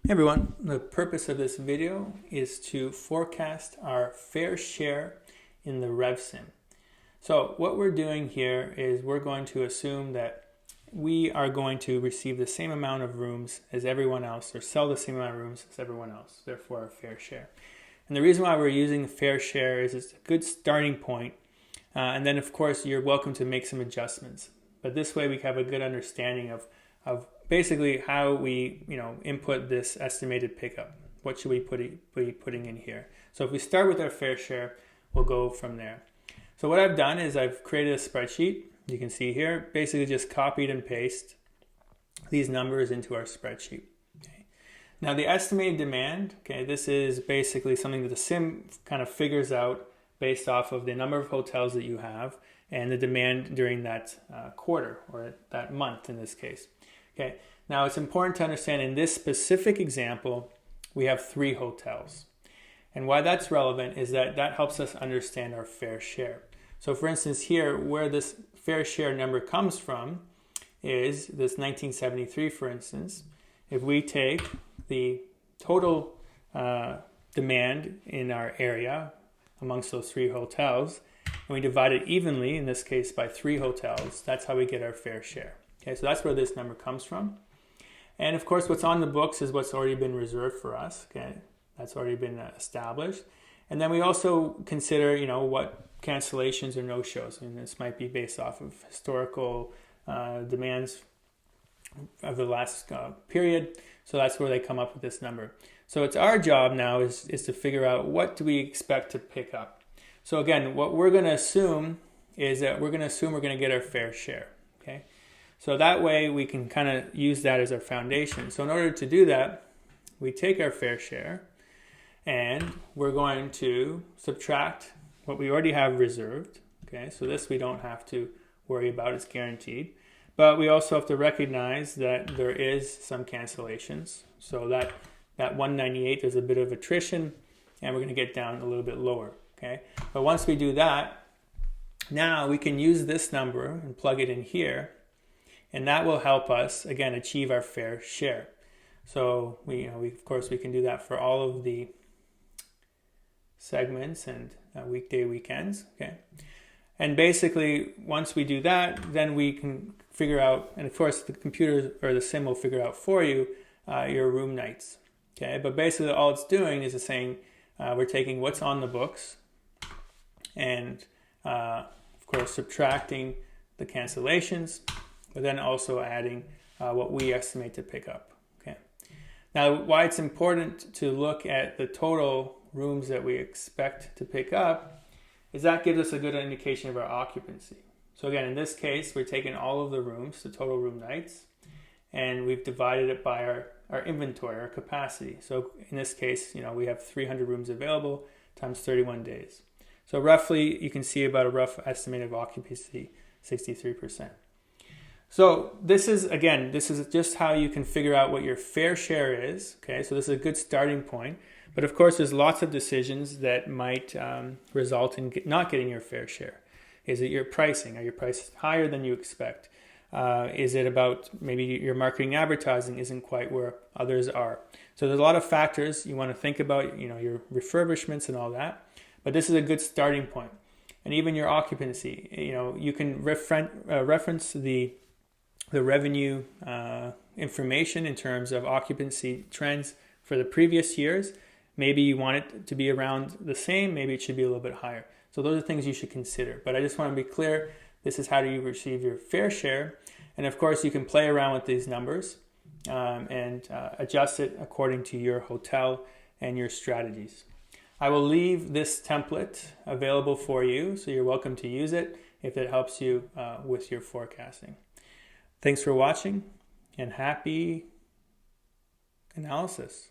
Hey everyone, the purpose of this video is to forecast our fair share in the RevSIM. So what we're doing here is we're going to assume that we are going to receive the same amount of rooms as everyone else, or sell the same amount of rooms as everyone else, therefore our fair share. And the reason why we're using fair share is it's a good starting point, and then of course you're welcome to make some adjustments. But this way we have a good understanding of basically how we input this estimated pickup. What should we be putting in here? So if we start with our fair share, we'll go from there. So what I've done is I've created a spreadsheet. You can see here, basically just copied and paste these numbers into our spreadsheet. Okay. Now the estimated demand, this is basically something that the sim kind of figures out based off of the number of hotels that you have and the demand during that quarter or that month in this case. Okay. Now it's important to understand in this specific example, we have 3 hotels. And why that's relevant is that helps us understand our fair share. So for instance here, where this fair share number comes from is this 1973, for instance. If we take the total demand in our area amongst those 3 hotels, and we divide it evenly, in this case by 3 hotels, that's how we get our fair share. Okay, so that's where this number comes from. And of course, what's on the books is what's already been reserved for us. Okay, that's already been established. And then we also consider, what cancellations or no-shows. And this might be based off of historical demands of the last period. So that's where they come up with this number. So it's our job now is to figure out what do we expect to pick up. So again, what we're going to assume is that we're going to get our fair share. Okay. So that way we can kind of use that as our foundation. So in order to do that, we take our fair share and we're going to subtract what we already have reserved. Okay, so this we don't have to worry about, it's guaranteed. But we also have to recognize that there is some cancellations. So that 198, there's a bit of attrition and we're going to get down a little bit lower. Okay, but once we do that, now we can use this number and plug it in here. And that will help us, again, achieve our fair share. So we of course, we can do that for all of the segments and weekday, weekends. Okay. And basically, once we do that, then we can figure out, and of course, the computer or the sim will figure out for you your room nights. Okay. But basically, all it's doing is it's saying we're taking what's on the books and, of course, subtracting the cancellations, but then also adding what we estimate to pick up. Okay. Now, why it's important to look at the total rooms that we expect to pick up is that gives us a good indication of our occupancy. So again, in this case, we're taking all of the rooms, the total room nights, and we've divided it by our inventory, our capacity. So in this case, we have 300 rooms available times 31 days. So roughly, you can see about a rough estimate of occupancy, 63%. So this is just how you can figure out what your fair share is. Okay, so this is a good starting point. But of course, there's lots of decisions that might result in not getting your fair share. Is it your pricing? Are your prices higher than you expect? Is it about maybe your marketing advertising isn't quite where others are? So there's a lot of factors you want to think about, your refurbishments and all that. But this is a good starting point. And even your occupancy, you can reference the revenue information in terms of occupancy trends for the previous years. Maybe you want it to be around the same, maybe it should be a little bit higher. So those are things you should consider. But I just want to be clear, this is how do you receive your fair share. And of course, you can play around with these numbers and adjust it according to your hotel and your strategies. I will leave this template available for you, so you're welcome to use it if it helps you with your forecasting. Thanks for watching and happy analysis.